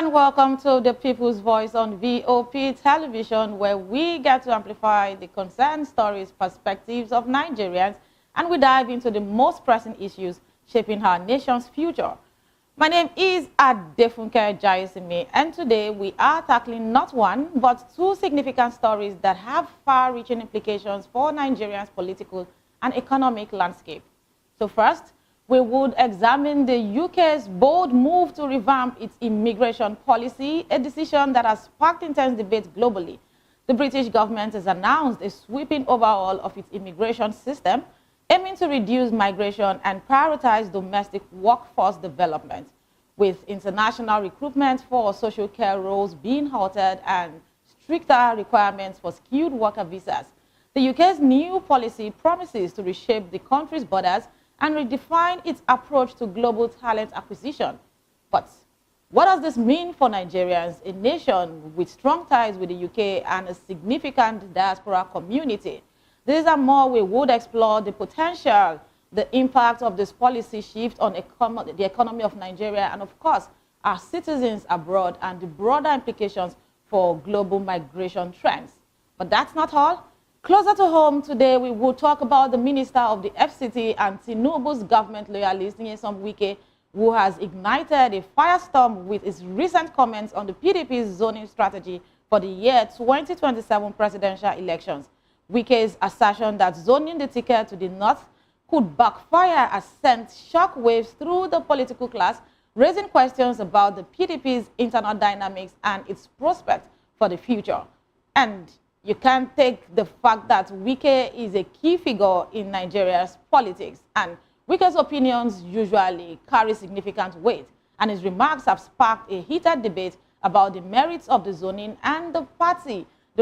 and welcome to the People's Voice on VOP Television, where we get to amplify the concerned stories, perspectives of Nigerians, and we dive into the most pressing issues shaping our nation's future. My name is Adefunke Jayesimi, and today we are tackling not one, but two significant stories that have far-reaching implications for Nigeria's political and economic landscape. So first, we would examine the UK's bold move to revamp its immigration policy, a decision that has sparked intense debate globally. The British government has announced a sweeping overhaul of its immigration system, aiming to reduce migration and prioritize domestic workforce development, with international recruitment for social care roles being halted and stricter requirements for skilled worker visas. The UK's new policy promises to reshape the country's borders and redefine its approach to global talent acquisition. But what does this mean for Nigerians, a nation with strong ties with the UK and a significant diaspora community? These and more we would explore the potential, the impact of this policy shift on the economy of Nigeria, and of course, our citizens abroad, and the broader implications for global migration trends. But that's not all. Closer to home today, we will talk about the Minister of the FCT and Tinubu's government loyalist, Nyesom Wike, who has ignited a firestorm with his recent comments on the Pdp'S zoning strategy for the year 2027 presidential elections. Wike's assertion that zoning the ticket to the north could backfire has sent shockwaves through the political class, raising questions about the Pdp'S internal dynamics and its prospects for the future. And you can't take the fact that Wike is a key figure in Nigeria's politics, and Wike's opinions usually carry significant weight, and his remarks have sparked a heated debate about the merits of the zoning and the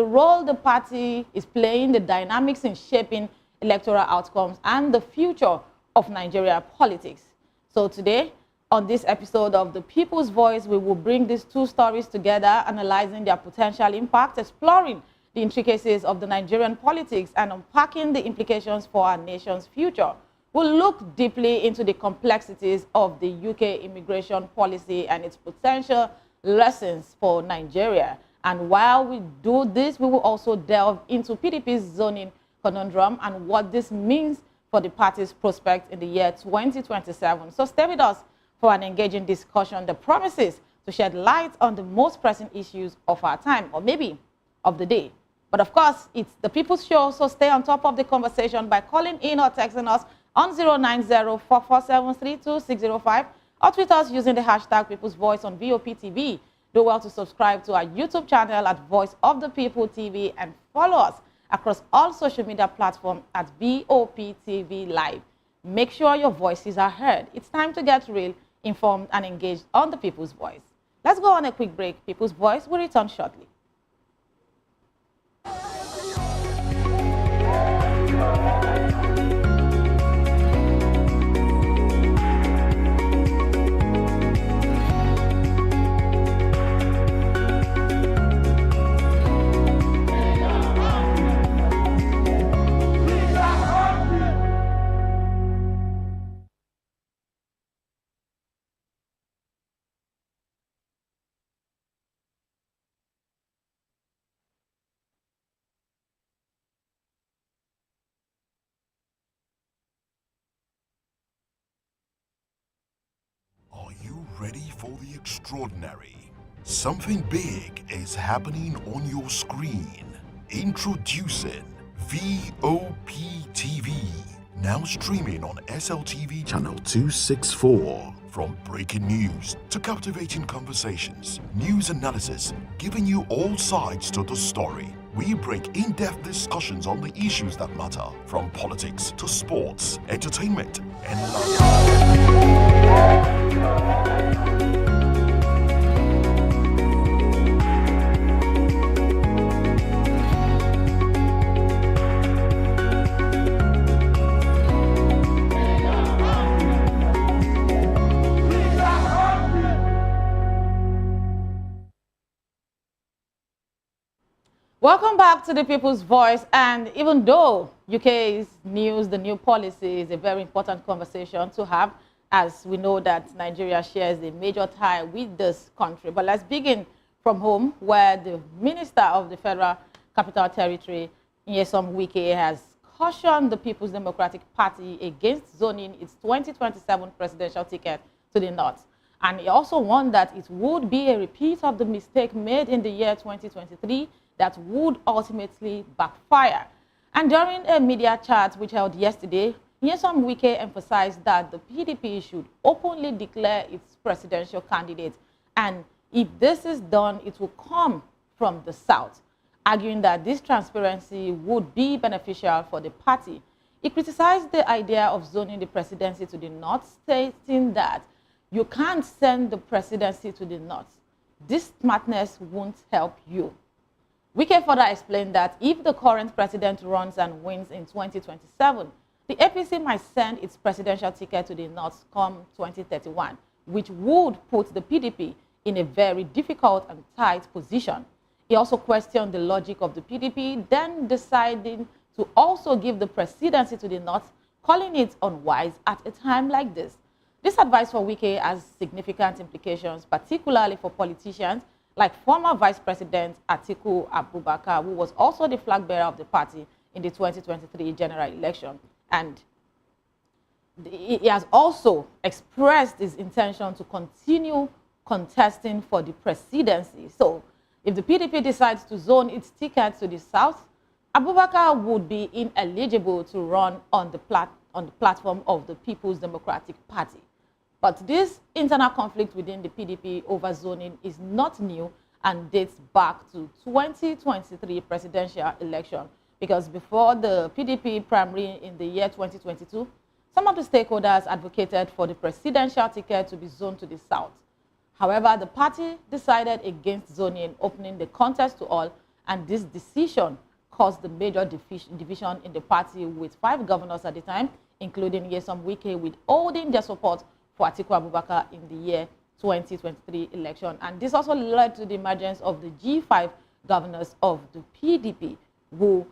role the party is playing, the dynamics in shaping electoral outcomes, and the future of Nigeria politics. So today, on this episode of The People's Voice, we will bring these two stories together, analyzing their potential impact, exploring the intricacies of the Nigerian politics, and unpacking the implications for our nation's future. We'll look deeply into the complexities of the UK immigration policy and its potential lessons for Nigeria. And while we do this, we will also delve into Pdp'S zoning conundrum and what this means for the party's prospects in the year 2027. So stay with us for an engaging discussion that promises to shed light on the most pressing issues of our time, or maybe of the day. But of course, it's the People's Show, so stay on top of the conversation by calling in or texting us on 090-447-32605 or tweet us using the hashtag People's Voice on VOPTV. Do well to subscribe to our YouTube channel at Voice of the People TV and follow us across all social media platforms at VOPTV Live. Make sure your voices are heard. It's time to get real, informed, and engaged on the People's Voice. Let's go on a quick break. People's Voice will return shortly. Are you ready for the extraordinary? Something big is happening on your screen. Introducing VOPTV, now streaming on SLTV channel 264. From breaking news to captivating conversations, news analysis, giving you all sides to the story. We break in-depth discussions on the issues that matter, from politics to sports, entertainment, and life. Welcome back to the People's Voice. And even though UK's news, the new policy, is a very important conversation to have, as we know that Nigeria shares a major tie with this country. But let's begin from home, where the Minister of the Federal Capital Territory, Nyesom Wike, has cautioned the People's Democratic Party against zoning its 2027 presidential ticket to the north. And he also warned that it would be a repeat of the mistake made in the year 2023 that would ultimately backfire. And during a media chat which held yesterday, Nyesom Wike emphasized that the PDP should openly declare its presidential candidate, and if this is done, it will come from the south, arguing that this transparency would be beneficial for the party. He criticized the idea of zoning the presidency to the north, stating that you can't send the presidency to the north. This smartness won't help you. Wike further explained that if the current president runs and wins in 2027, the APC might send its presidential ticket to the north come 2031, which would put the PDP in a very difficult and tight position. He also questioned the logic of the PDP then deciding to also give the presidency to the north, calling it unwise at a time like this. This advice for Wike has significant implications, particularly for politicians like former Vice President Atiku Abubakar, who was also the flag bearer of the party in the 2023 general election. And he has also expressed his intention to continue contesting for the presidency. So if the PDP decides to zone its ticket to the south, Abubakar would be ineligible to run on the platform of the People's Democratic Party. But this internal conflict within the PDP over zoning is not new and dates back to 2023 presidential election, because before the PDP primary in the year 2022, some of the stakeholders advocated for the presidential ticket to be zoned to the south. However, the party decided against zoning, opening the contest to all, and this decision caused the major division in the party, with 5 governors at the time, including Nyesom Wike, withholding their support for Atiku Abubakar in the year 2023 election. And this also led to the emergence of the G5 governors of the PDP, who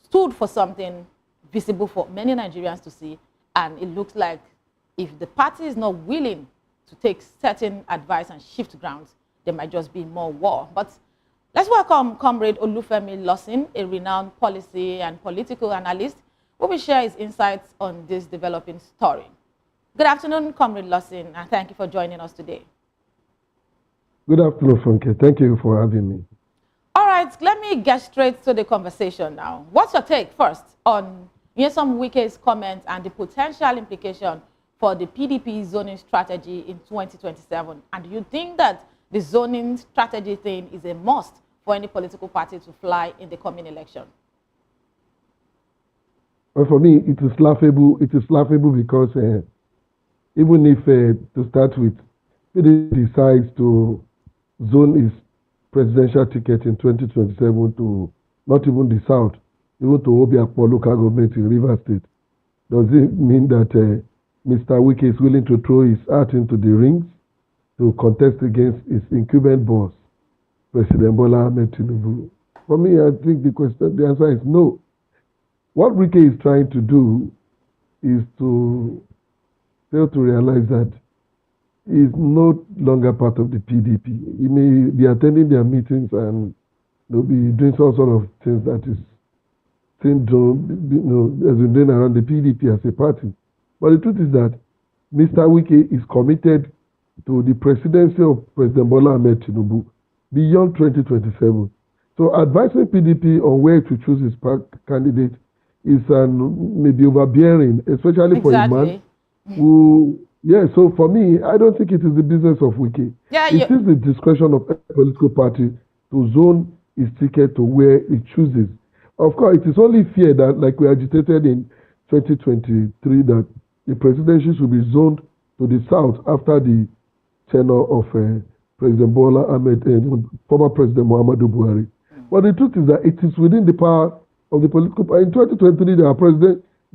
stood for something visible for many Nigerians to see. And it looks like if the party is not willing to take certain advice and shift grounds, there might just be more war. But let's welcome Comrade Olufemi Lawson, a renowned policy and political analyst, who will share his insights on this developing story. Good afternoon, Comrade Lawson, and thank you for joining us today. Good afternoon, Funke. Thank you for having me. All right, let me get straight to the conversation now. What's your take first on Nyesom Wike's comments and the potential implication for the PDP zoning strategy in 2027? And do you think that the zoning strategy thing is a must for any political party to fly in the coming election? Well, for me, it is laughable. It is laughable because even if, to start with, PDP decides to zone its presidential ticket in 2027 to not even the south, even to Apc'S local government in Rivers State, does it mean that Mr. Wike is willing to throw his heart into the rings to contest against his incumbent boss, President Bola Ahmed Tinubu? For me, I think the answer is no. What Wike is trying to do is to fail to realize that he is no longer part of the PDP. He may be attending their meetings and they'll be doing all sort of things that is seen to, has been doing around the PDP as a party. But the truth is that Mr. Wike is committed to the presidency of President Bola Ahmed Tinubu beyond 2027. So advising PDP on where to choose his candidate is maybe overbearing, especially for a man who, so for me, I don't think it is the business of Wike. It is the discretion of a political party to zone his ticket to where it chooses. Of course, it is only fear that, like we agitated in 2023, that the presidency should be zoned to the south after the tenure of President Bola Ahmed and former President Muhammadu Buhari. But the truth is that it is within the power of the political party. In 2023, there are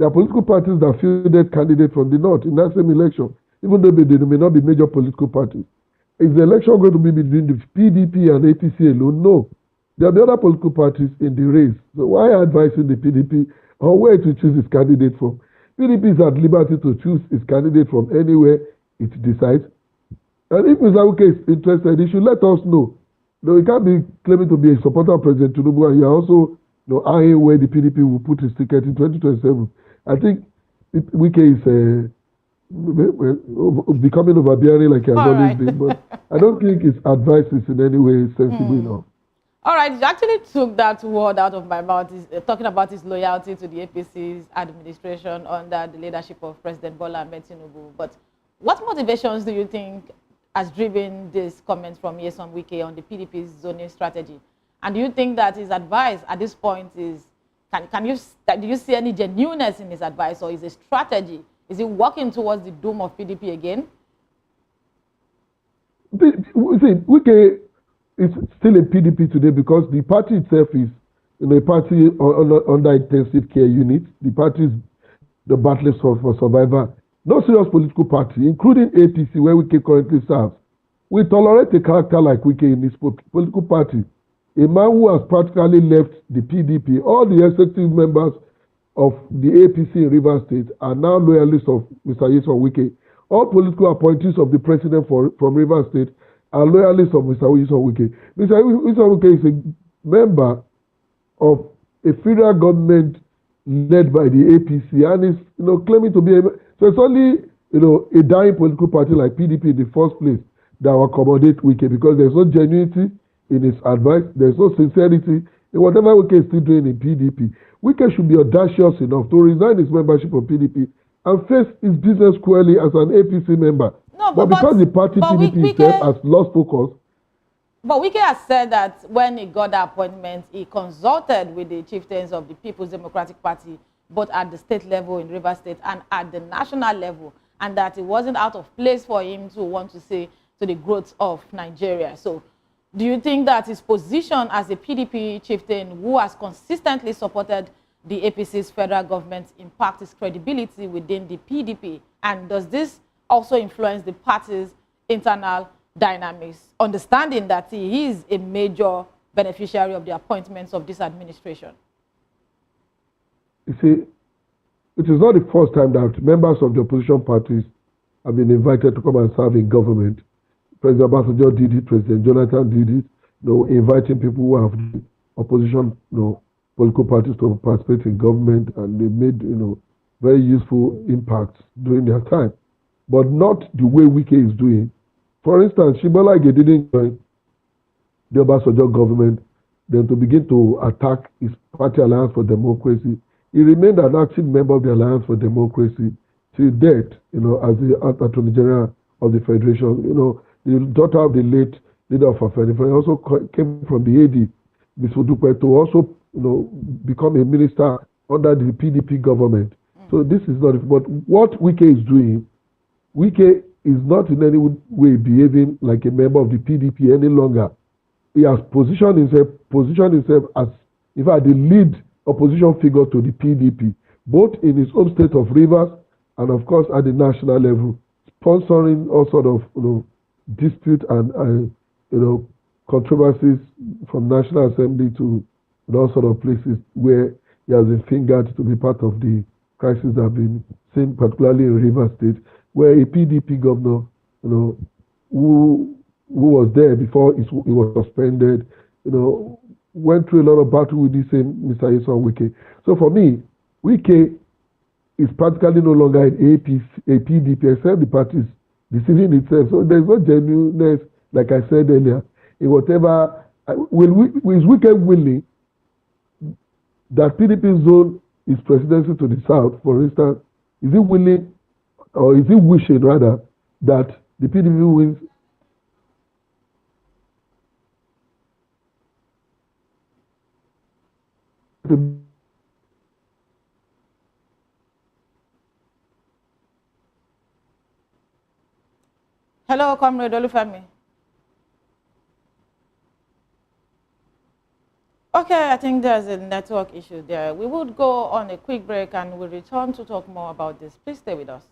political parties that fielded candidates from the north in that same election, even though they may not be major political parties. Is the election going to be between the PDP and APC alone? No. There are the other political parties in the race. So why advising the PDP on where to choose its candidate from? PDP is at liberty to choose its candidate from anywhere it decides. And if Mr. Wike is interested, he should let us know. No, he can't be claiming to be a supporter of President Tinubu, and you are also eyeing where the PDP will put his ticket in 2027. I think Wike is becoming overbearing like he has always been, but I don't think his advice is in any way sensible enough. All right, you actually took that word out of my mouth, talking about his loyalty to the Apc'S administration under the leadership of President Bola Ahmed Tinubu. But what motivations do you think has driven this comment from Nyesom Wike on the PDP's zoning strategy? And do you think that his advice at this point is, do you see any genuineness in his advice, or is it a strategy? Is it working towards the doom of PDP again? See, Wike is still a PDP today because the party itself is a party under intensive care unit. The party is the battlers for survivor. No serious political party, including APC, where Wike currently serves, will tolerate a character like Wike in this political party. A man who has practically left the PDP. All the executive members of the APC in Rivers State are now loyalists of Mr. Nyesom Wike. All political appointees of the president from Rivers State are loyalists of Mr. Nyesom Wike. Mr. Nyesom Wike is a member of a federal government led by the APC and is claiming to be so it's only a dying political party like PDP in the first place that will accommodate Wike, because there's no genuinity in his advice, there's no sincerity in whatever Wike is still doing in PDP. Wike should be audacious enough to resign his membership of PDP and face his business squarely as an APC member. No, but because the party PDP itself has lost focus. But Wike has said that when he got the appointment, he consulted with the chieftains of the People's Democratic Party, both at the state level in Rivers State and at the national level, and that it wasn't out of place for him to want to say to the growth of Nigeria. So do you think that his position as a PDP chieftain who has consistently supported the APC's federal government impact his credibility within the PDP? And does this also influence the party's internal dynamics, understanding that he is a major beneficiary of the appointments of this administration? You see, it is not the first time that members of the opposition parties have been invited to come and serve in government. President Obasanjo did it, President Jonathan did it, inviting people who have the opposition political parties to participate in government, and they made very useful impacts during their time. But not the way Wike is doing. For instance, Shibola Ige didn't join the Obasanjo government, then to begin to attack his party Alliance for Democracy. He remained an active member of the Alliance for Democracy till death, as the Attorney General of the Federation. The daughter of the late leader of Afenifere also came from the AD, Ms. Pdp'S, to also become a minister under the PDP government. So this is not, but what Wike is doing, Wike is not in any way behaving like a member of the PDP any longer. He has positioned himself as, in fact, the lead opposition figure to the PDP, both in his home state of Rivers and, of course, at the national level, sponsoring all sort of dispute and controversies from National Assembly to all sort of places where he has been fingered to be part of the crisis that have been seen, particularly in Rivers State, where a PDP governor, who was there before he was suspended, went through a lot of battle with the same Mr. Nyesom Wike. So for me, Wike is practically no longer an PDP, except the party is deceiving itself. So there's no genuineness, like I said earlier, in whatever. Is Wike willing that PDP zone his presidency to the south, for instance? Is he willing, or is he wishing rather, that the PDP wins? Hello, Comrade Olufemi. Okay, I think there's a network issue there. We would go on a quick break and we'll return to talk more about this. Please stay with us.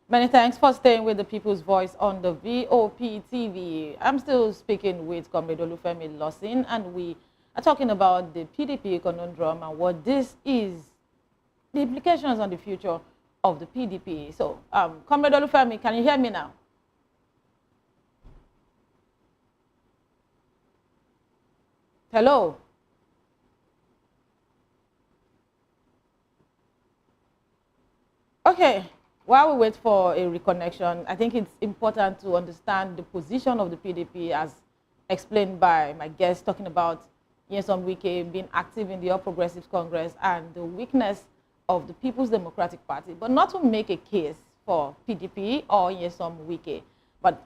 Many thanks for staying with the People's Voice on the VOP TV. I'm still speaking with Comrade Olufemi Lawson, and we are talking about the PDP conundrum and what this is, the implications on the future of the PDP. So, Comrade Olufemi, can you hear me now? Hello? Okay. While we wait for a reconnection, I think it's important to understand the position of the PDP as explained by my guest talking about Nyesom Wike being active in the All Progressives Congress and the weakness of the People's Democratic Party, but not to make a case for PDP or Nyesom Wike. But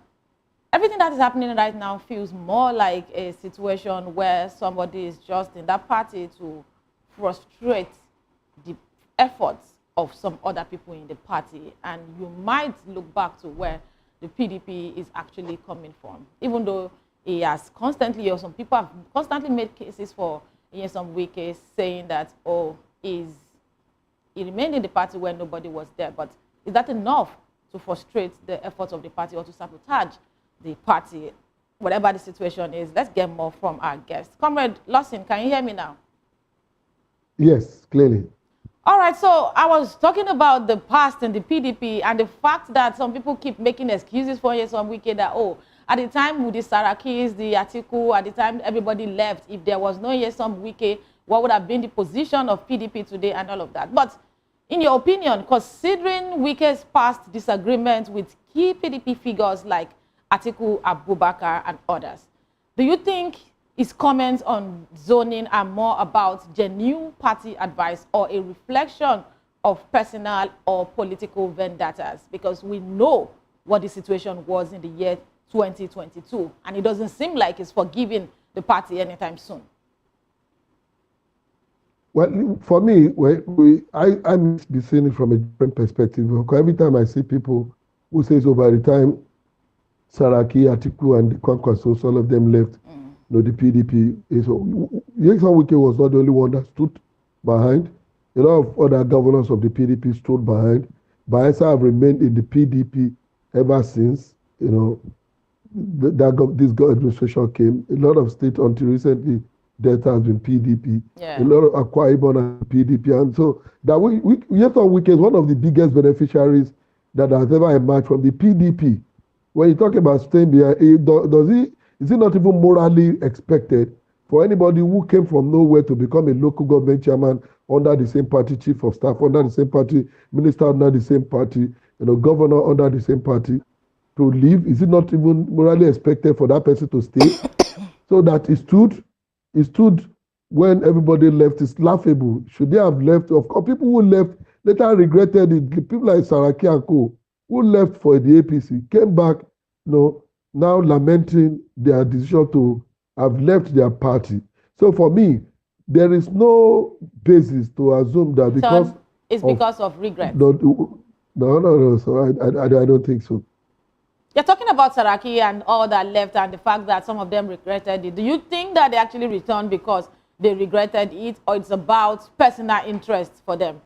everything that is happening right now feels more like a situation where somebody is just in that party to frustrate the efforts of some other people in the party, and you might look back to where the PDP is actually coming from, even though he has constantly, or some people have constantly made cases for some Wike saying that, oh, he remained in the party when nobody was there. But is that enough to frustrate the efforts of the party or to sabotage the party, whatever the situation is? Let's get more from our guest. Comrade Lawson, can you hear me now? Yes, clearly. All right, so I was talking about the past and the PDP and the fact that some people keep making excuses for Nyesom Wike that, oh, at the time with the Sarakis, the Atiku, at the time everybody left, if there was no Nyesom Wike, what would have been the position of PDP today and all of that? But in your opinion, considering Wike's past disagreements with key PDP figures like Atiku Abubakar and others, do you think his comments on zoning are more about genuine party advice or a reflection of personal or political vendettas? Because we know what the situation was in the year 2022, and it doesn't seem like it's forgiving the party anytime soon. Well, for me, I must be seeing it from a different perspective. Because every time I see people who say, so by the time Saraki, Atiku, and the Kwankwaso, all of them left, the PDP, Nyesom Wike was not the only one that stood behind. A lot of other governors of the PDP stood behind. Bayelsa have remained in the PDP ever since, this administration came. A lot of states until recently, Delta has been PDP. Yeah. A lot of Akwa Ibom and PDP. And so that Nyesom Wike is one of the biggest beneficiaries that has ever emerged from the PDP. When you talk about staying behind, is it not even morally expected for anybody who came from nowhere to become a local government chairman under the same party, chief of staff under the same party, minister under the same party, governor under the same party, to leave? Is it not even morally expected for that person to stay? So that he stood when everybody left. Is laughable. Should they have left? Of course, people who left later regretted it. People like Saraki and Co, who left for the APC, came back, now lamenting their decision to have left their party. So for me, there is no basis to assume that because so it's because of regret. No. So I don't think so. You're talking about Saraki and all that left and the fact that some of them regretted it. Do you think that they actually returned because they regretted it, or it's about personal interest for them?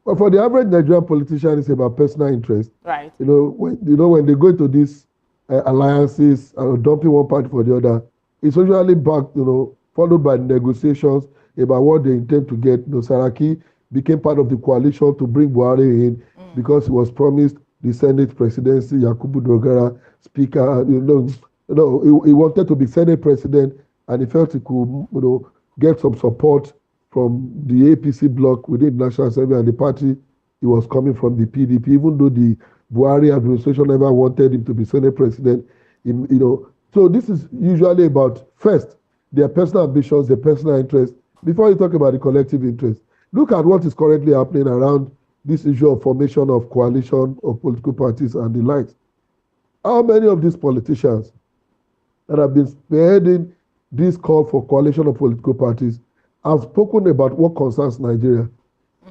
Well, for the average Nigerian politician, it's about personal interest. Right. When they go into these alliances and dumping one party for the other, it's usually back, followed by negotiations about what they intend to get. Saraki became part of the coalition to bring Buhari in because he was promised the Senate presidency, Yakubu Dogara, Speaker. He wanted to be Senate president, and he felt he could, get some support from the APC bloc within the National Assembly and the party. He was coming from the PDP, even though the Buhari administration never wanted him to be Senate president. So this is usually about, first, their personal ambitions, their personal interests, before you talk about the collective interest. Look at what is currently happening around this issue of formation of coalition of political parties and the likes. How many of these politicians that have been spearheading this call for coalition of political parties have spoken about what concerns Nigeria,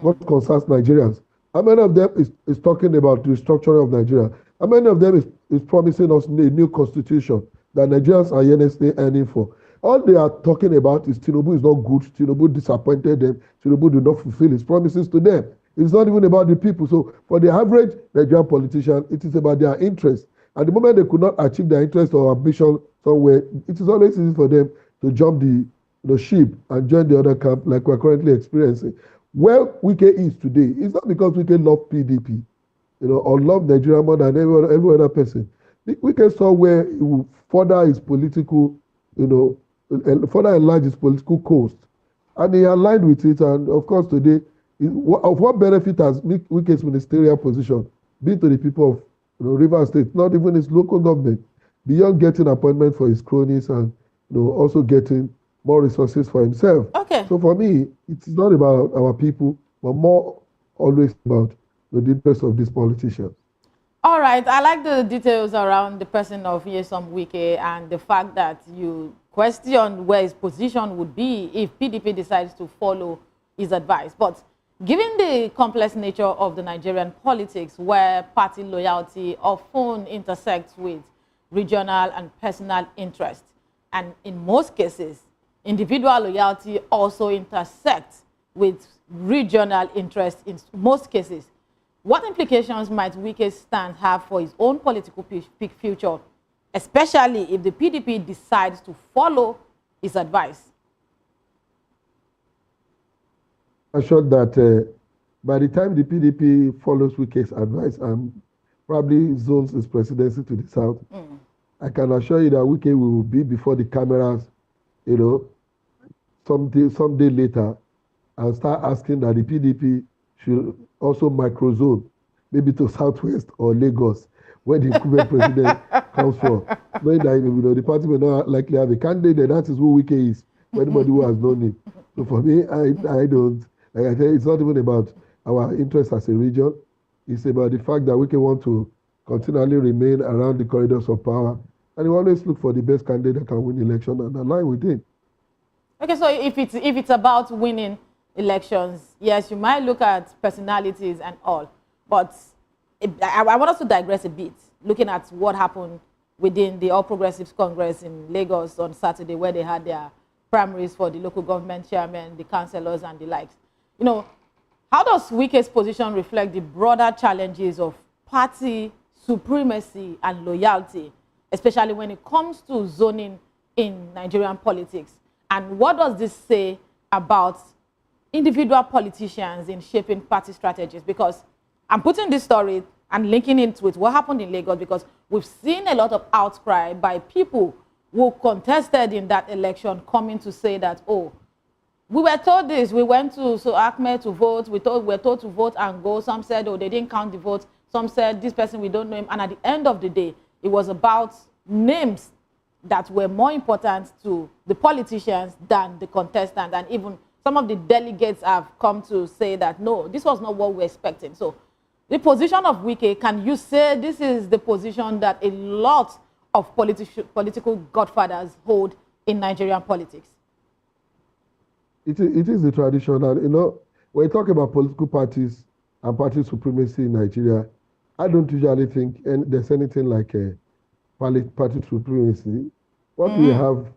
what concerns Nigerians? How many of them is talking about the restructuring of Nigeria? How many of them is promising us a new constitution that Nigerians are earnestly earning for? All they are talking about is Tinubu is not good, Tinubu disappointed them, Tinubu did not fulfill his promises to them. It's not even about the people. So for the average Nigerian politician, it is about their interest. At the moment they could not achieve their interest or ambition somewhere, it is always easy for them to jump the ship and join the other camp like we're currently experiencing. Where Wike is today, it's not because Wike love PDP, or love Nigeria more than every other person. Wike saw where he will further his political, further enlarge his political coast. And he aligned with it. And of course, today, of what benefit has Wike's ministerial position been to the people of Rivers State, not even his local government, beyond getting appointment for his cronies and also getting more resources for himself. Okay. So for me, it's not about our people, but more always about the interest of these politicians. All right. I like the details around the person of Nyesom Wike and the fact that you question where his position would be if PDP decides to follow his advice. But given the complex nature of the Nigerian politics, where party loyalty often intersects with regional and personal interest, and in most cases, individual loyalty also intersects with regional interest in most cases, what implications might Wike's stand have for his own political future, especially if the PDP decides to follow his advice? I'm sure that by the time the PDP follows Wike's advice and probably zones his presidency to the south, I can assure you that Wike will be before the cameras, someday later, and start asking that the PDP should also microzone, maybe to Southwest or Lagos, where the incumbent president comes from. Knowing that the party may not likely have a candidate, that is who Wike is, for anybody who has known him. So for me, I don't, like I said, it's not even about our interest as a region. It's about the fact that Wike want to continually remain around the corridors of power, and he always look for the best candidate that can win election and align with him. Okay, so if it's about winning elections, yes, you might look at personalities and all, but I want us to digress a bit, looking at what happened within the All Progressives Congress in Lagos on Saturday, where they had their primaries for the local government chairman, the councillors, and the likes. How does Wike's position reflect the broader challenges of party supremacy and loyalty, especially when it comes to zoning in Nigerian politics? And what does this say about individual politicians in shaping party strategies? Because I'm putting this story and linking it with what happened in Lagos, because we've seen a lot of outcry by people who contested in that election coming to say that, oh, we were told this, we went to Apc'S to vote, we were told to vote and go. Some said, oh, they didn't count the votes. Some said, this person, we don't know him. And at the end of the day, it was about names that were more important to the politicians than the contestants. And even some of the delegates have come to say that, no, this was not what we were expecting. So the position of Wike, can you say this is the position that a lot of political godfathers hold in Nigerian politics? It is the tradition. And, when you talk about political parties and party supremacy in Nigeria, I don't usually think there's anything like a party supremacy. What we have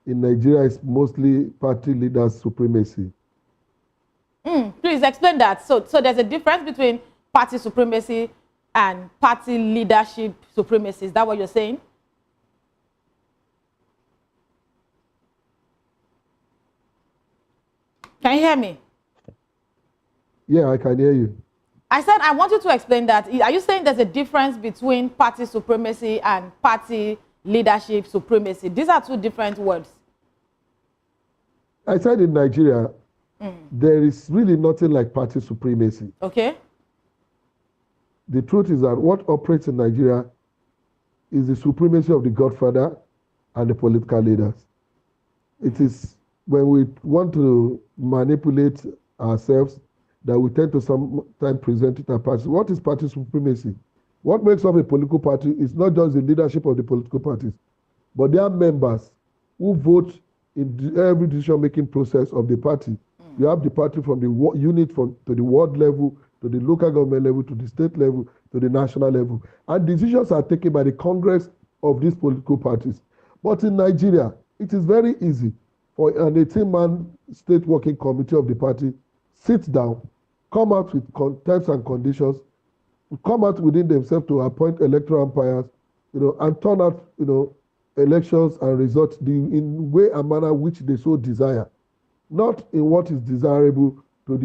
in Nigeria is mostly party leaders supremacy. Please explain that. So there's a difference between party supremacy and party leadership supremacy. Is that what you're saying? Can you hear me? Yeah, I can hear you. I said I want you to explain that. Are you saying there's a difference between party supremacy and party leadership supremacy? These are two different words. I said in Nigeria, there is really nothing like party supremacy. Okay. The truth is that what operates in Nigeria is the supremacy of the godfather and the political leaders. It is when we want to manipulate ourselves that we tend to sometimes present it as party. What is party supremacy? What makes up a political party is not just the leadership of the political parties, but their members who vote in every decision-making process of the party. You have the party from the unit to the ward level, to the local government level, to the state level, to the national level. And decisions are taken by the Congress of these political parties. But in Nigeria, it is very easy for an 18-man state working committee of the party sit down come out with terms and conditions, come out within themselves to appoint electoral umpires, and turn out, elections and results in way and manner which they so desire, not in what is desirable to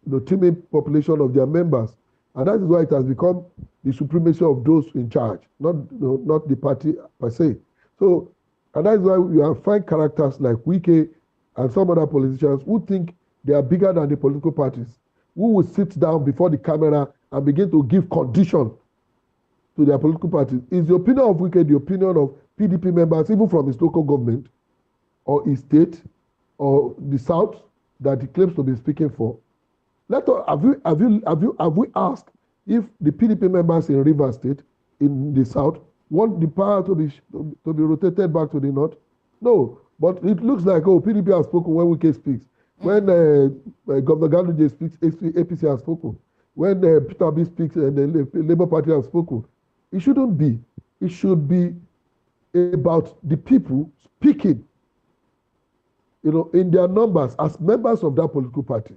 the teeming population of their members. And that is why it has become the supremacy of those in charge, not the party per se. So, and that is why you have fine characters like Wike and some other politicians who think they are bigger than the political parties, who will sit down before the camera and begin to give condition to their political parties. Is the opinion of Wike the opinion of PDP members, even from his local government or his state or the South that he claims to be speaking for? Have we asked if the PDP members in Rivers State, in the South, want the power to be rotated back to the North? No, but it looks like, PDP has spoken when Wike speaks. When Governor Ganduje speaks, APC has spoken. When Peter B speaks, the Labour Party has spoken. It shouldn't be. It should be about the people speaking, in their numbers as members of that political party,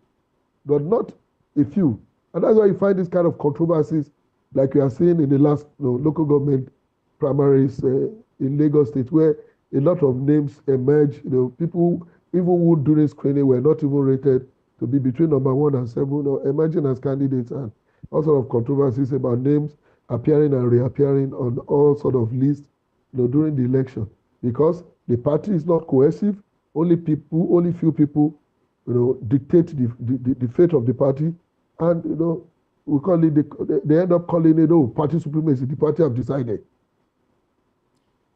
but not a few. And that's why you find this kind of controversies like we are seeing in the last local government primaries in Lagos State, where a lot of names emerge. People even who during screening were not even rated to be between number 1 and 7, emerging as candidates, and all sort of controversies about names appearing and reappearing on all sort of lists, during the election, because the party is not cohesive. Only few people, dictate the fate of the party, and we call it. They end up calling it party supremacy. The party have decided.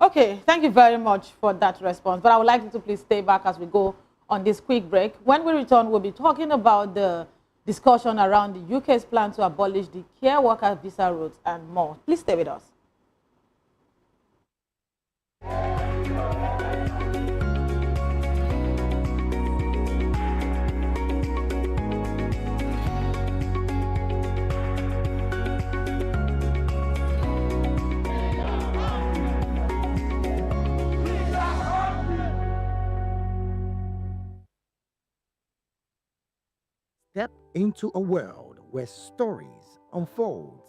Okay, thank you very much for that response. But I would like you to please stay back as we go on this quick break. When we return, we'll be talking about the discussion around the UK's plan to abolish the care worker visa route and more. Please stay with us. Step into a world where stories unfold,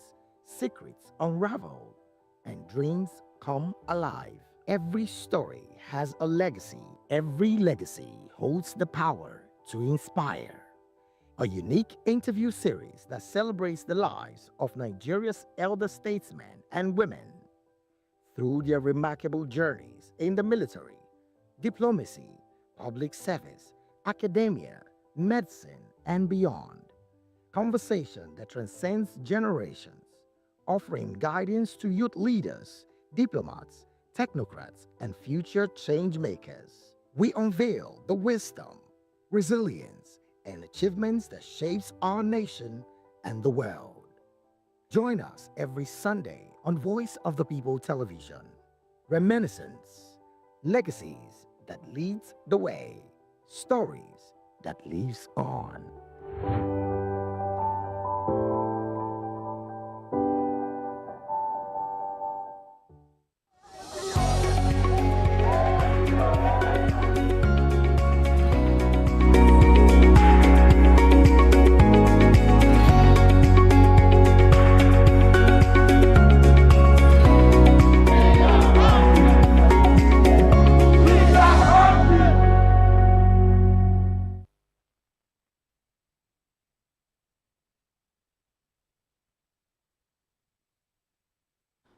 secrets unravel, and dreams come alive. Every story has a legacy. Every legacy holds the power to inspire. A unique interview series that celebrates the lives of Nigeria's elder statesmen and women through their remarkable journeys in the military, diplomacy, public service, academia, medicine, and beyond. Conversation that transcends generations, offering guidance to youth leaders, diplomats, technocrats, and future change makers. We unveil the wisdom, resilience, and achievements that shapes our nation and the world. Join us every Sunday on Voice of the People Television. Reminiscence, legacies that leads the way, stories that lives on.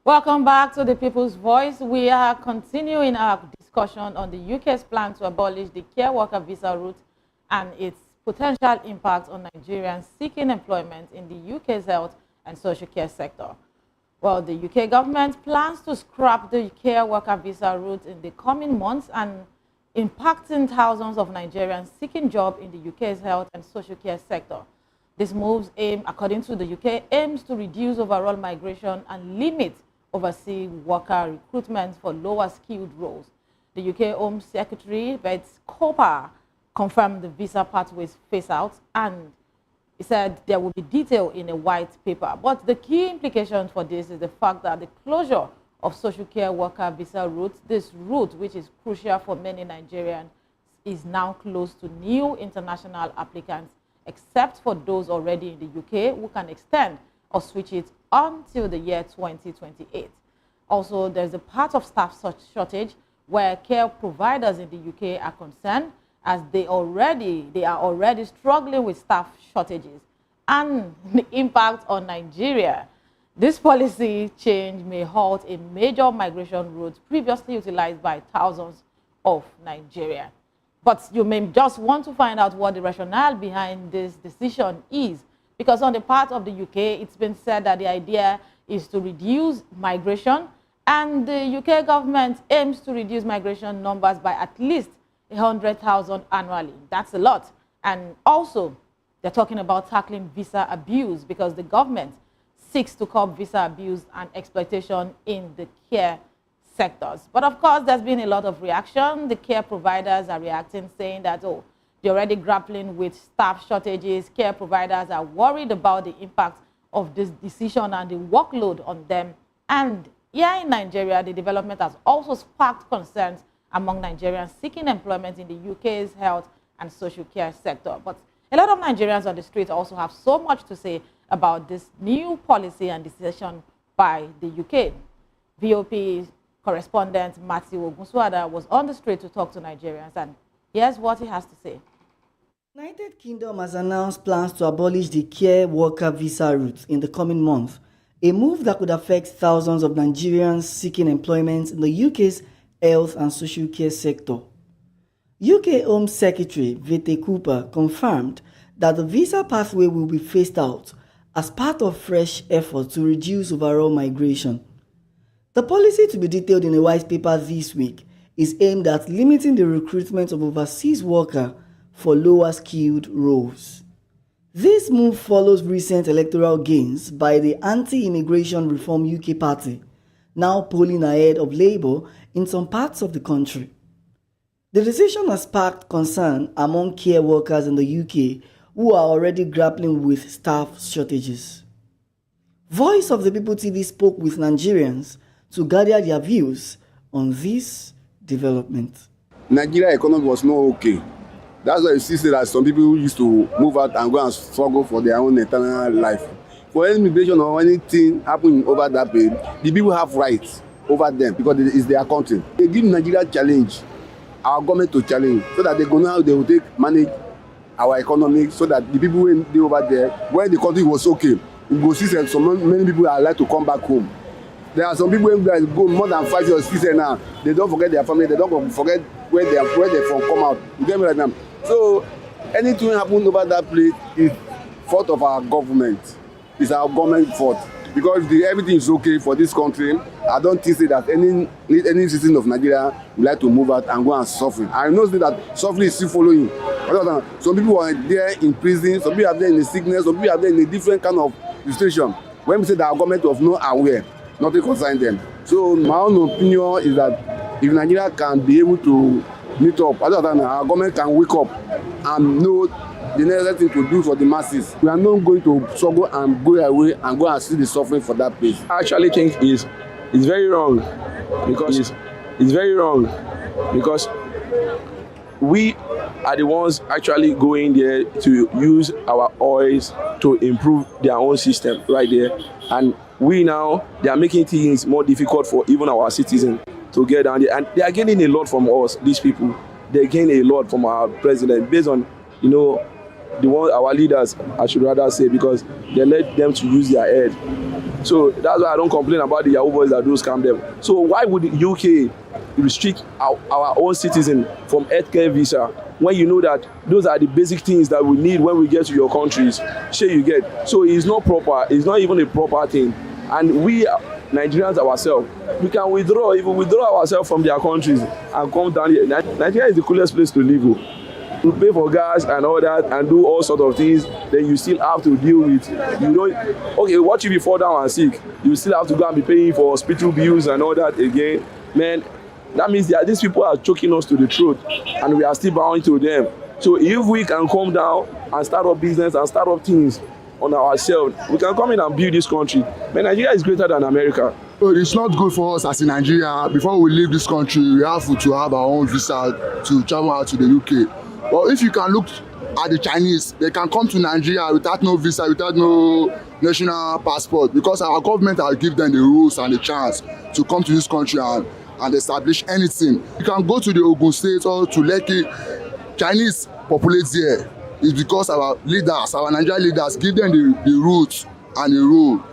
Welcome back to the People's Voice. We are continuing our discussion on the UK's plan to abolish the care worker visa route and its potential impact on Nigerians seeking employment in the UK's health and social care sector. Well, the UK government plans to scrap the care worker visa route in the coming months and impacting thousands of Nigerians seeking jobs in the UK's health and social care sector. This move, according to the UK, aims to reduce overall migration and limit overseas worker recruitment for lower skilled roles. The UK Home Secretary, Beth Cooper, confirmed the visa pathways phase out, and he said there will be detail in a white paper. But the key implication for this is the fact that the closure of social care worker visa route, this route which is crucial for many Nigerians, is now closed to new international applicants except for those already in the UK who can extend or switch it until the year 2028. Also, there's a part of staff shortage where care providers in the UK are concerned, as they are already struggling with staff shortages and the impact on Nigeria. This policy change may halt a major migration route previously utilized by thousands of Nigeria. But you may just want to find out what the rationale behind this decision is, because on the part of the UK, it's been said that the idea is to reduce migration, and the UK government aims to reduce migration numbers by at least 100,000 annually. That's a lot. And also, they're talking about tackling visa abuse, because the government seeks to curb visa abuse and exploitation in the care sectors. But of course, there's been a lot of reaction. The care providers are reacting, saying that, oh, they're already grappling with staff shortages. Care providers are worried about the impact of this decision and the workload on them. And here in Nigeria, the development has also sparked concerns among Nigerians seeking employment in the UK's health and social care sector. But a lot of Nigerians on the street also have so much to say about this new policy and decision by the UK. VOP correspondent Matthew Ogunsuada was on the street to talk to Nigerians, and here's what he has to say. United Kingdom has announced plans to abolish the care worker visa route in the coming month, a move that could affect thousands of Nigerians seeking employment in the UK's health and social care sector. UK Home Secretary Vete Cooper confirmed that the visa pathway will be phased out as part of fresh efforts to reduce overall migration. The policy, to be detailed in a white paper this week, is aimed at limiting the recruitment of overseas workers for lower skilled roles. This move follows recent electoral gains by the Anti-Immigration Reform UK Party, now polling ahead of Labour in some parts of the country. The decision has sparked concern among care workers in the UK who are already grappling with staff shortages. Voice of the People TV spoke with Nigerians to gather their views on this development. Nigeria economy was not okay. That's why you see that some people used to move out and go and struggle for their own eternal life. For any immigration or anything happening over that period, the people have rights over them because it's their country. They give Nigeria challenge, our government to challenge, so that they go now, they will manage our economy, so that the people when they over there, when the country was okay, we go see that many people are like to come back home. There are some people who go more than 5 years, 6 years now, they don't forget their family, they don't forget where they from come out. You get me right now? So anything happen over that place is fault of our government. It's our government fault. Because everything is okay for this country, I don't think that any citizen of Nigeria would like to move out and go and suffer. I know that suffering is still following. Some people are there in prison, some people are there in the sickness, some people are there in a different kind of situation. When we say that our government was not aware, nothing concerns them. So my own opinion is that if Nigeria can be able to meet up, our government can wake up and know the necessary thing to do for the masses. We are not going to struggle and go away and go and see the suffering for that place. I actually think it's very wrong, because it's very wrong because we are the ones actually going there to use our oils to improve their own system right there, and we now, they are making things more difficult for even our citizens to get down there, and they are gaining a lot from us. These people, they gain a lot from our president based on, you know, our leaders, I should rather say, because they let them to use their head. So that's why I don't complain about the Yahoo boys that do scam them. So why would the UK restrict our own citizens from healthcare visa when you know that those are the basic things that we need when we get to your countries? Sure, you get. So it's not proper. It's not even a proper thing. And we Nigerians ourselves, we can withdraw, if we withdraw ourselves from their countries and come down here. Nigeria is the coolest place to live. You pay for gas and all that and do all sorts of things, then you still have to deal with, you know, okay, what if you fall down and sick? You still have to go and be paying for hospital bills and all that again. Man, that means that these people are choking us to the throat and we are still bowing to them. So if we can come down and start up business and start up things on ourselves, we can come in and build this country. Man, Nigeria is greater than America. So it's not good for us as in Nigeria. Before we leave this country, we have to have our own visa to travel out to the UK. But if you can look at the Chinese, they can come to Nigeria without no visa, without no national passport, because our government will give them the rules and the chance to come to this country and establish anything. You can go to the Ogun State or to Lekki. Chinese populate there. It's because our leaders, our Nigerian leaders, give them the routes and the rule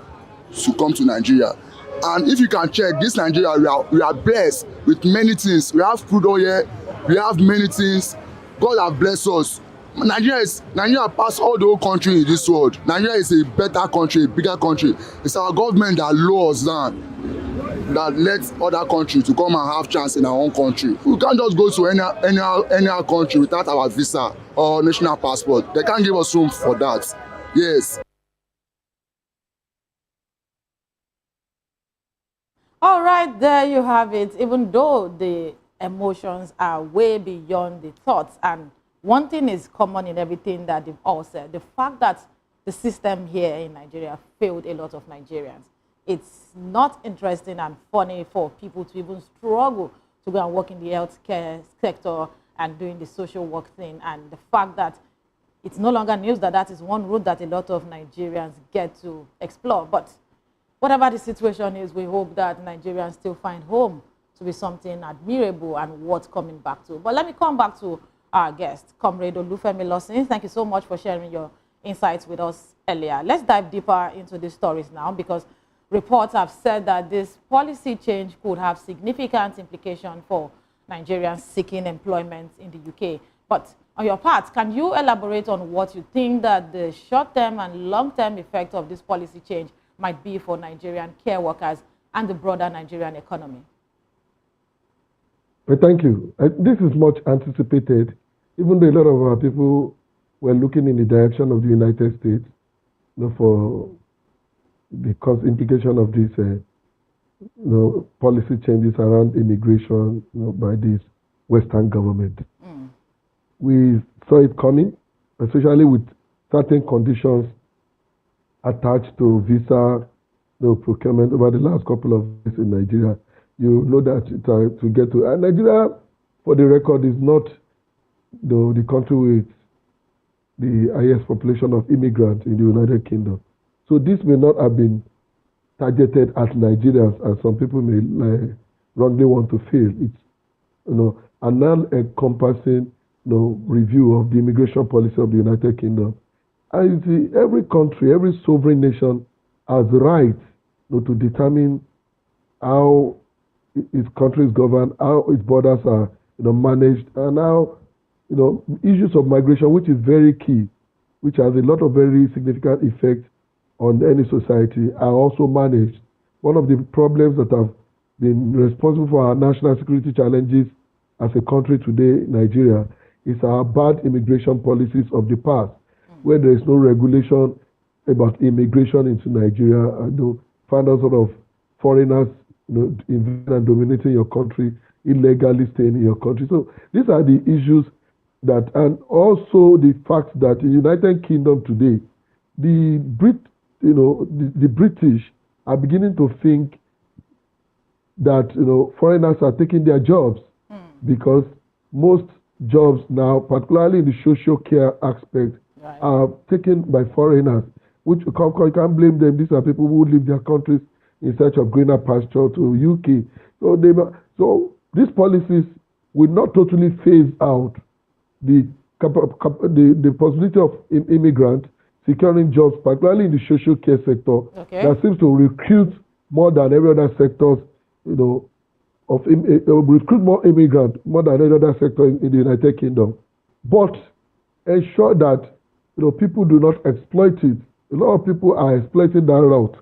to come to Nigeria. And if you can check, this Nigeria, we are blessed with many things. We have crude oil, we have many things. God has blessed us. Nigeria pass all the whole country in this world. Nigeria is a better country, a bigger country. It's our government that laws down, that lets other countries to come and have chance in our own country. We can't just go to any country without our visa or national passport. They can't give us room for that. Yes. All right, there you have it. Even though the emotions are way beyond the thoughts, and one thing is common in everything that they've all said, the fact that the system here in Nigeria failed a lot of Nigerians. It's not interesting and funny for people to even struggle to go and work in the healthcare sector and doing the social work thing, and the fact that it's no longer news that that is one route that a lot of Nigerians get to explore. But whatever the situation is, we hope that Nigerians still find home to be something admirable and worth coming back to. But let me come back to our guest, Comrade Olufemi Lawson. Thank you so much for sharing your insights with us earlier. Let's dive deeper into these stories now, because reports have said that this policy change could have significant implications for Nigerians seeking employment in the UK. But on your part, can you elaborate on what you think that the short-term and long-term effect of this policy change might be for Nigerian care workers and the broader Nigerian economy? Thank you. This is much anticipated, even though a lot of our people were looking in the direction of the United States, for the implication of these policy changes around immigration by this Western government. We saw it coming, especially with certain conditions attached to visa procurement over the last couple of years in Nigeria. You know that to get to Nigeria, for the record, is not the country with the highest population of immigrants in the United Kingdom. So this may not have been targeted at Nigerians, as some people may wrongly want to feel. It's a non-encompassing review of the immigration policy of the United Kingdom. And you see, every country, every sovereign nation has the right to determine how its country is governed, how its borders are managed, and how issues of migration, which is very key, which has a lot of very significant effects on any society, are also managed. One of the problems that have been responsible for our national security challenges as a country today, Nigeria, is our bad immigration policies of the past, where there is no regulation about immigration into Nigeria, and find out sort of foreigners invading and dominating your country, illegally staying in your country. So these are the issues that, and also the fact that in the United Kingdom today, the British are beginning to think that foreigners are taking their jobs, because most jobs now, particularly in the social care aspect, are taken by foreigners, which you can't blame them. These are people who leave their countries in search of greener pasture to UK. So these policies will not totally phase out the possibility of immigrants securing jobs, particularly in the social care sector, that seems to recruit more than every other sectors, recruit more immigrants more than any other sector in the United Kingdom. But ensure that people do not exploit it. A lot of people are exploiting that route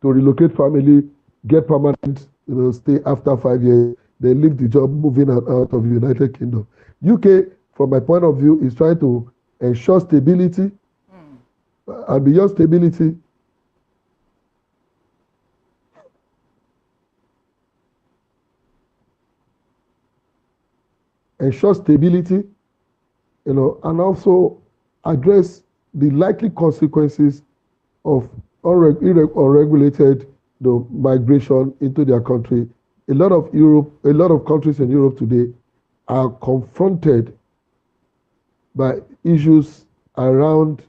to relocate family, get permanent stay after 5 years, they leave the job, moving out of the United Kingdom. UK, from my point of view, is trying to ensure stability, and beyond stability, and also address the likely consequences of unregulated migration into their country. A lot of countries in Europe today are confronted by issues around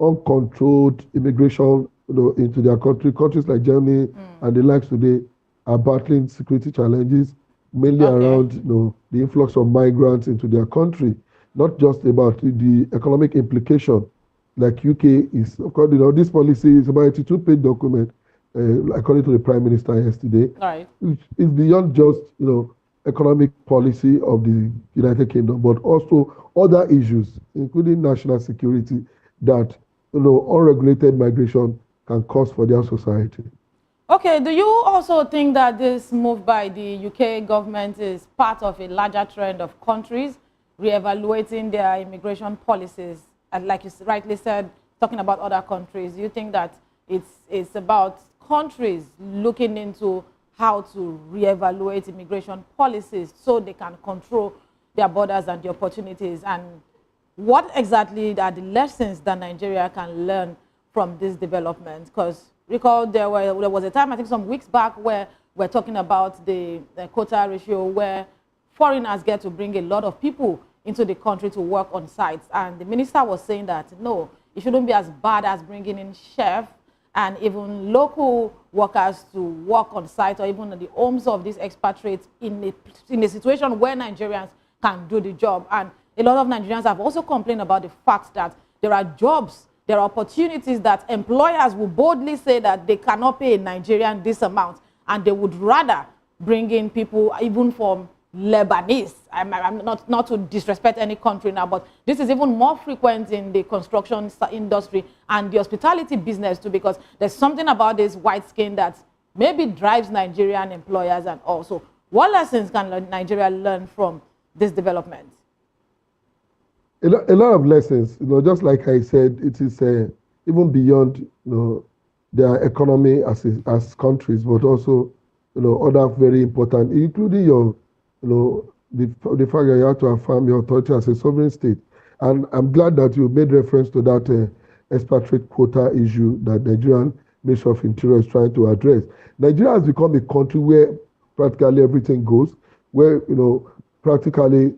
uncontrolled immigration, into their country. Countries like Germany and the likes today are battling security challenges, mainly around the influx of migrants into their country. Not just about the economic implication, like UK is, of course, this policy is about a 82-page document, according to the Prime Minister yesterday. Right. Which is beyond just, economic policy of the United Kingdom, but also other issues, including national security, that, unregulated migration can cause for their society. Okay, do you also think that this move by the UK government is part of a larger trend of countries reevaluating their immigration policies? And like you rightly said, talking about other countries, do you think that it's about countries looking into how to reevaluate immigration policies so they can control their borders and the opportunities? And what exactly are the lessons that Nigeria can learn from this development? Because recall there was a time, I think some weeks back, where we're talking about the quota ratio, where foreigners get to bring a lot of people into the country to work on sites. And the minister was saying that, no, it shouldn't be as bad as bringing in chefs and even local workers to work on site, or even in the homes of these expatriates in a situation where Nigerians can do the job. And a lot of Nigerians have also complained about the fact that there are jobs, there are opportunities that employers will boldly say that they cannot pay a Nigerian this amount, and they would rather bring in people even from Lebanese. I'm not to disrespect any country now, but this is even more frequent in the construction industry and the hospitality business too, because there's something about this white skin that maybe drives Nigerian employers. And also, what lessons can Nigeria learn from this development? A lot of lessons, just like I said, it is even beyond, their economy as countries, but also, other very important, including your, the fact that you have to affirm your authority as a sovereign state. And I'm glad that you made reference to that expatriate quota issue that Nigerian Ministry of Interior is trying to address. Nigeria has become a country where practically everything goes, where, practically,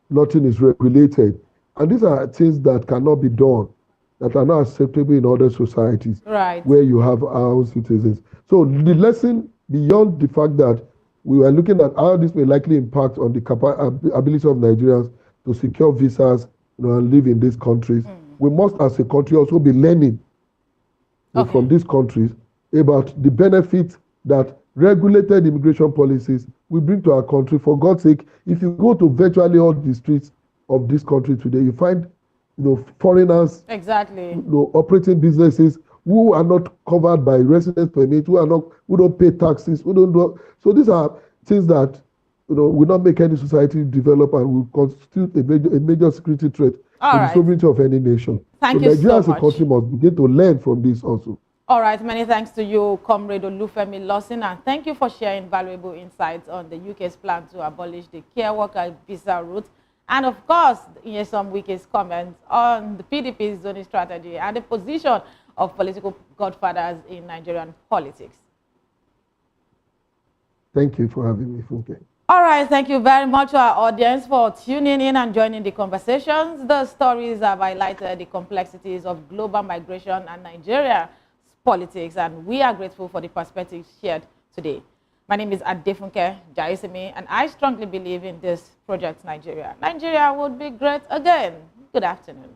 nothing is regulated. And these are things that cannot be done, that are not acceptable in other societies, right, where you have our own citizens. So the lesson, beyond the fact that we were looking at how this may likely impact on the ability of Nigerians to secure visas, and live in these countries, we must, as a country, also be learning from these countries about the benefits that regulated immigration policies will bring to our country. For God's sake, if you go to virtually all the streets of this country today, you find, foreigners, operating businesses who are not covered by residence permit, who don't pay taxes, so these are things that, will not make any society develop and will constitute a major security threat to the sovereignty of any nation. Thank you Nigeria so as a country must begin to learn from this also. All right, many thanks to you, Comrade Olufemi Lawson, and thank you for sharing valuable insights on the UK's plan to abolish the care worker visa route, and of course, some Wike's comments on the PDP's zoning strategy and the position of political godfathers in Nigerian politics. Thank you for having me, Funke. All right, thank you very much to our audience for tuning in and joining the conversations. The stories have highlighted the complexities of global migration and Nigeria's politics, and we are grateful for the perspectives shared today. My name is Adefunke Jaisimi, and I strongly believe in this project, Nigeria. Nigeria would be great again. Good afternoon.